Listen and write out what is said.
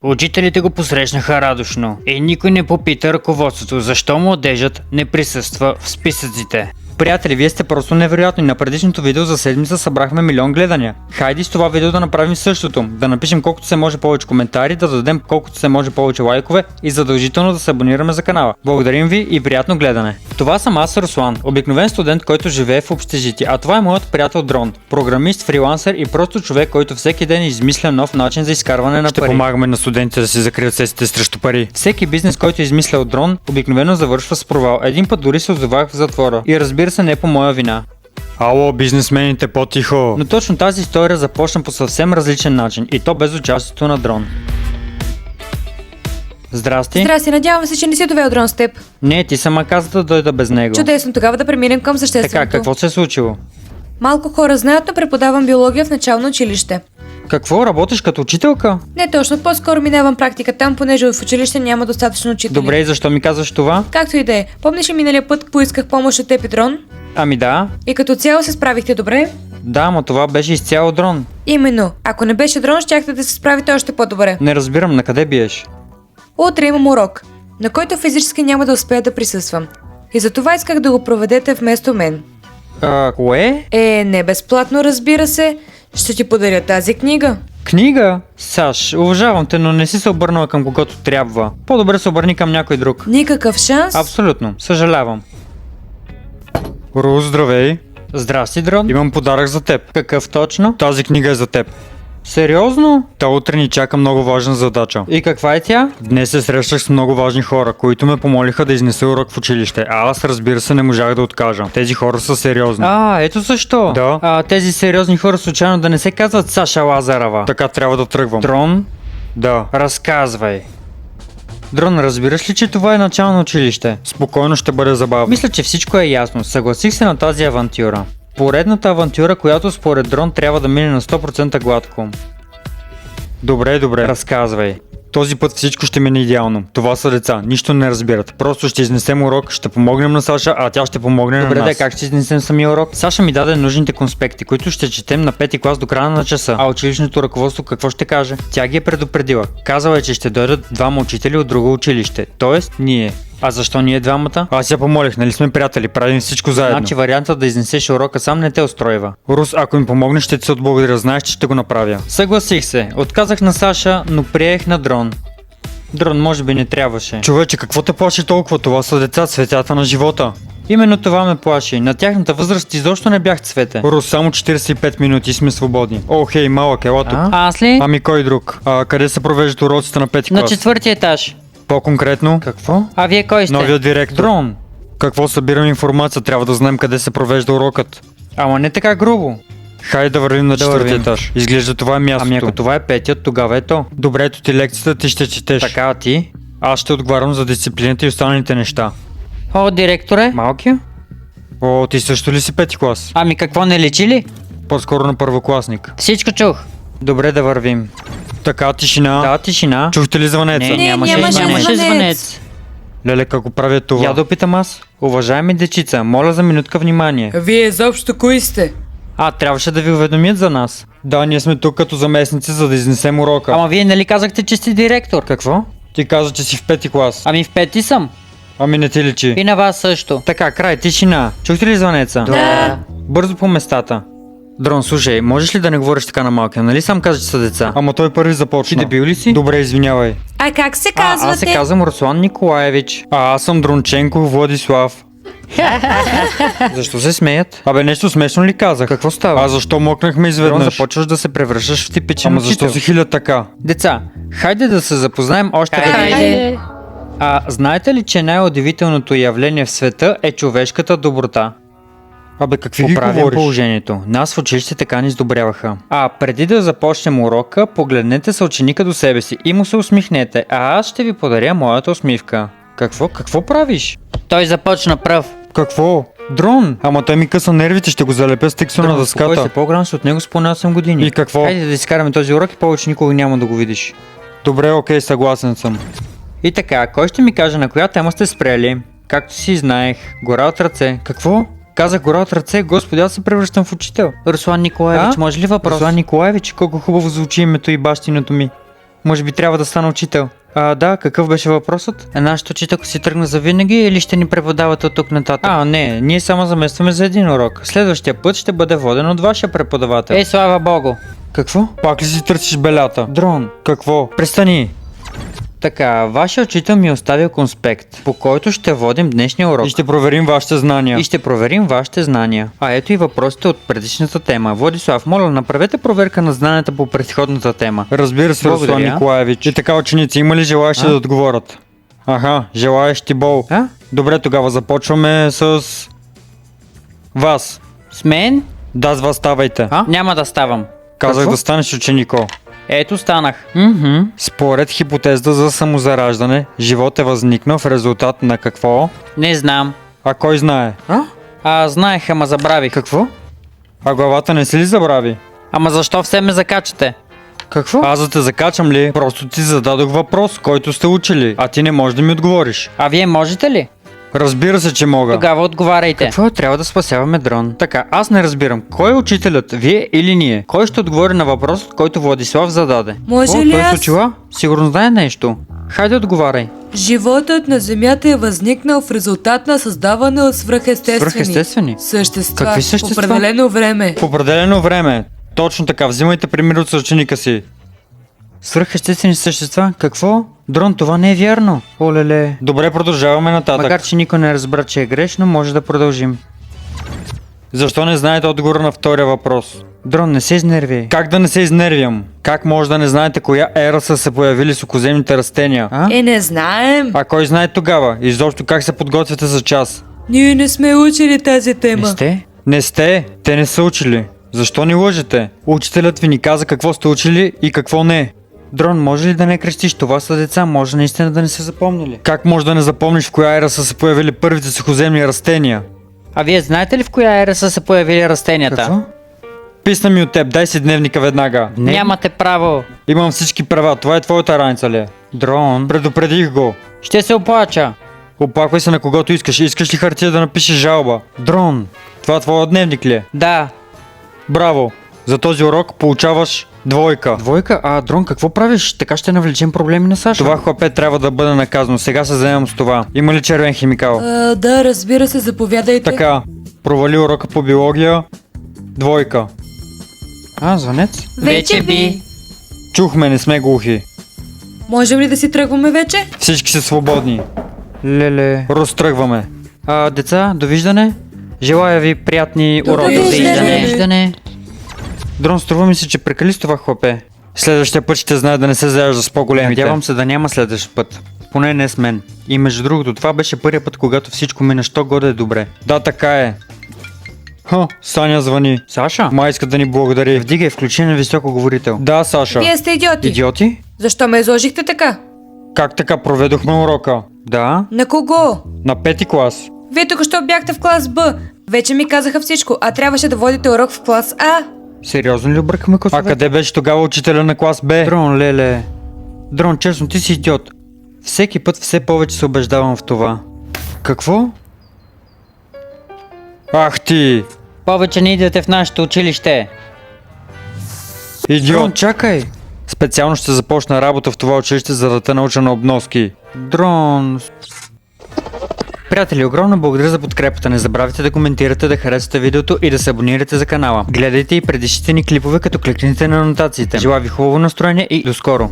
Учителите го посрещнаха радушно и никой не попита ръководството защо младежът не присъства в списъците. Приятели, вие сте просто невероятни. На предишното видео за седмица събрахме 1 милион гледания. Хайде с това видео да направим същото. Да напишем колкото се може повече коментари, да дадем колкото се може повече лайкове и задължително да се абонираме за канала. Благодарим ви и приятно гледане. Това съм аз, Руслан, обикновен студент, който живее в общежитие, а това е моят приятел Дрон, програмист, фрилансър и просто човек, който всеки ден измисля нов начин за изкарване на пари. Ще помагаме на студентите да си закрият сесите срещу пари. Всеки бизнес, който е измислял Дрон, обикновено завършва с провал. Един път дори се озовах в затвора. И разбира се, не по моя вина. Ало, бизнесмените, по-тихо! Но точно тази история започна по съвсем различен начин и то без участието на Дрон. Здрасти. Здрасти, надявам се, че не си довел Дрон с теб. Не, ти сама каза да дойда без него. Чудесно, тогава да преминем към същественото. Така, какво се е случило? Малко хора знаят, но преподавам биология в начално училище. Какво, работиш като учителка? Не точно, по-скоро минавам практика там, понеже в училище няма достатъчно учители. Добре, и защо ми казваш това? Както и да е. Помниш ли миналия път поисках помощ от теб и Дрон? Ами да. И като цяло се справихте добре? Да, но това беше изцяло Дрон. Именно. Ако не беше Дрон, щяхте да се справите още по-добре. Не разбирам, на къде биеш? Утре имам урок, на който физически няма да успея да присъствам. И затова исках да го проведете вместо мен. Кое? Не безплатно, разбира се. Ще ти подаря тази книга. Книга? Саш, уважавам те, но не си се обърнала към когото трябва. По-добре се обърни към някой друг. Никакъв шанс? Абсолютно, съжалявам. Рус, здравей! Здрасти, Дрон. Имам подарък за теб. Какъв точно? Тази книга е за теб. Сериозно? Та утре ни чака много важна задача. И каква е тя? Днес се срещах с много важни хора, които ме помолиха да изнеса урок в училище, а аз, разбира се, не можах да откажа. Тези хора са сериозни. Ето защо. Да. Тези сериозни хора случайно да не се казват Саша Лазарова. Така трябва да тръгвам. Дрон, Да. разказвай. Дрон, разбираш ли, че това е начално училище? Спокойно, ще бъде забавно. Мисля, че всичко е ясно. Съгласих се на тази авантюра. Поредната авантюра, която според Дрон трябва да мине на 100% гладко. Добре. Разказвай. Този път всичко ще мине идеално. Това са деца, нищо не разбират. Просто ще изнесем урок, ще помогнем на Саша, а тя ще помогне Добре, на нас. как ще изнесем самия урок? Саша ми даде нужните конспекти, които ще четем на 5-ти клас до края на часа. А училищното ръководство какво ще каже? Тя ги е предупредила. Казала е, че ще дойдат двама учители от друго училище. Тоест, ние. А защо ние двамата? Аз я помолих, нали сме приятели, правим всичко заедно. Значи вариантът да изнесеш урока сам не те устройва. Рус, ако им помогнеш, ще ти се отблагодаря, знаеш, че ще го направя. Съгласих се. Отказах на Саша, но приех на Дрон. Дрон, може би не трябваше. Човече, какво те плаши толкова? Това са деца, цветята на живота. Именно това ме плаши. На тяхната възраст изобщо не бях цвете. Рус, само 45 минути и сме свободни. О, хей, малък, ела тук. Аз ли? Ами кой друг? Къде се провеждат уроците на 5-ти На клас? 4-ти етаж. По-конкретно? Какво? А вие кой сте? Новия директор. Дрон. Какво събирам информация? Трябва да знаем къде се провежда урокът. Ама не така грубо. Хайде да вървим на 4-ти вървим. етаж. Изглежда това е мястото. Ами ако това е 5-тият, тогава е то. Добре, ето ти лекцията, ти ще четеш. Така, а ти? Аз ще отговарям за дисциплината и останалите неща. О, директоре. Малкия? О, ти също ли си 5-ти клас? Ами какво, не личи ли? По-скоро на първокласник. Всичко чух. Добре, да вървим. Така, тишина. Да, тишина. Чухте ли звънеца? Не, Не, нямаше нямаше звънец. Леле, како правя това? Я да опитам аз. Уважаеми дечица, моля за минутка внимание. Вие изобщо кои сте? Трябваше да ви уведомят за нас. Да, ние сме тук като заместници, за да изнесем урока. Ама вие нали казахте, че сте директор? Какво? Ти каза, че си в 5-ти клас. Ами в 5-ти съм. Ами не ти личи. И на вас също. Така, край, тишина. Чухте ли звънеца? Да. Бързо по местата. Дрон, слушай, можеш ли да не говориш така на малкия? Нали сам каза, че са деца? Ама той първи започна. Ти дебил ли си? Добре, извинявай. А как се Аз се казвате? казвам Руслан Николаевич. Аз съм Дронченко Владислав. Защо се смеят? Абе, нещо смешно ли казах? Какво става? А защо мокнахме Дрон, изведнъж? започваш да се превръщаш в типичен Ама учител. защо се хиля така? Деца, хайде да се запознаем още веднъж. Хайде. Знаете ли, че най-удивителното явление в света е човешката доброта? Абе, какви ги Поправям говориш? положението. Нас в училище така ни издобряваха. Преди да започнем урока, погледнете се ученика до себе си и му се усмихнете, а аз ще ви подаря моята усмивка. Какво правиш? Той започна пръв. Какво? Дрон! Ама той ми къса нервите, ще го залепя с текста на Успокой дъската. се, по-голям си от него с поне 8 години. И какво? Хайде да изкараме този урок и повече никога няма да го видиш. Добре, окей, съгласен съм. И така, кой ще ми каже на коя тема сте спрели? Както си знаех, гора от ръце. Какво? Казах гора от ръце, господи, аз се превръщам в учител. Руслан Николаевич, може ли въпрос? Руслан Николаевич, колко хубаво звучи името и бащиното ми. Може би трябва да стана учител. Да, какъв беше въпросът? Нашата учителка си тръгна за винаги или ще ни преподавате от тук нататък? Не, ние само заместваме за един урок. Следващия път ще бъде воден от вашия преподавател. Слава богу! Какво? Пак ли си търсиш белята? Дрон, Какво? престани! Така, вашия учител ми е оставил конспект, по който ще водим днешния урок. И ще проверим вашите знания. И ще проверим вашите знания. Ето и въпросите от предишната тема. Владислав, моля, направете проверка на знанията по предходната тема. Разбира се, Руслан Благодаря. Николаевич. И така, ученици, има ли желаящи да отговорят? Желаещи бол. Добре, тогава започваме с... вас. С мен? Да, с вас ставайте. Няма да ставам. Казах Какво? да станеш ученико. Ето станах. Според хипотезата за самозараждане, живот е възникнал в резултат на какво? Не знам. А кой знае? Знаех, ама забравих. Какво? А главата не си ли забрави? Ама защо все ме закачате? Какво? Аз да те закачам ли? Просто ти зададох въпрос, който сте учили, а ти не можеш да ми отговориш. А вие можете ли? Разбира се, че мога. Тогава отговаряйте. Какво? Трябва да спасяваме дрон. Така, аз не разбирам. Кой е учителят? Вие или ние? Кой ще отговори на въпрос, който Владислав зададе? Може ли Той аз? се учила? Сигурно знае нещо. Хайде отговаряй. Животът на Земята е възникнал в резултат на създаване от Свръхестествени? същества. Какви В същества? определено време. В определено време. Точно така, взимайте пример от съученика си. Свръхестествени същества? Какво? Дрон, това не е вярно. Олеле. Добре, продължаваме нататък. Макар, че никой не разбра, че е грешно, може да продължим. Защо не знаете отговора на втория въпрос? Дрон, не се изнерви. Как да не се изнервям? Как може да не знаете коя ера са се появили сухоземните растения? Не знаем. А кой знае тогава? Изобщо как се подготвяте за час? Ние не сме учили тази Не тема. сте? Не сте, те не са учили. Защо ни лъжете? Учителят ви ни каза какво сте учили и какво не. Дрон, може ли да не крещиш? Това са деца, може наистина да не са запомнили. Как може да не запомниш в коя ера са се появили първите сухоземни растения? А вие знаете ли в коя ера са се появили растенията? Какво? Писна ми от теб, дай си дневника веднага. Нямате право. Имам всички права, това е твоята раница ли? Дрон. Предупредих го. Ще се оплача. Оплаквай се на когото искаш. Искаш ли хартия да напишеш жалба? Дрон. Това твоя дневник ли е? Да. Браво! За този урок получаваш двойка. Двойка? Дрон, какво правиш? Така ще навлечем проблеми на Саша. Това хлапе трябва да бъде наказано. Сега се заемам с това. Има ли червен химикал? Да, разбира се, заповядайте. Така, провали урока по биология. Двойка. Звънец? Вече би. Чухме, не сме глухи. Можем ли да си тръгваме вече? Всички са свободни. Леле. Разтръгваме. Деца, довиждане. Желая ви приятни уроки. Довиждане. Дрон, струва ми се, че прекали с това хлапе. Следващия път ще знае да не се заяжда с по-големите. Надявам се да няма следващ път. Поне не с мен. И между другото, това беше първият път, когато всичко мина, що годе е добре. Да, така е. Саня звъни. Саша? Май иска да ни благодари. Вдигай, включи на високоговорител. Да, Саша. Вие сте идиоти. Идиоти? Защо ме изложихте така? Как така проведохме урока? Да. На кого? На 5-ти клас. Вие тук що бяхте в клас Б. Вече ми казаха всичко, а трябваше да водите урок в клас А. Сериозно ли объркахме А къде беше тогава учителя на клас Б? Дрон, леле. Дрон, честно, ти си идиот. Всеки път все повече се убеждавам в това. Какво? Ах ти! Повече не идете в нашето училище. Идиот! Дрон, чакай. Специално ще започна работа в това училище, за да те науча на обноски. Дрон. Приятели, огромно благодаря за подкрепата. Не забравяйте да коментирате, да харесате видеото и да се абонирате за канала. Гледайте и предишните ни клипове, като кликнете на анотациите. Желая ви хубаво настроение и до скоро!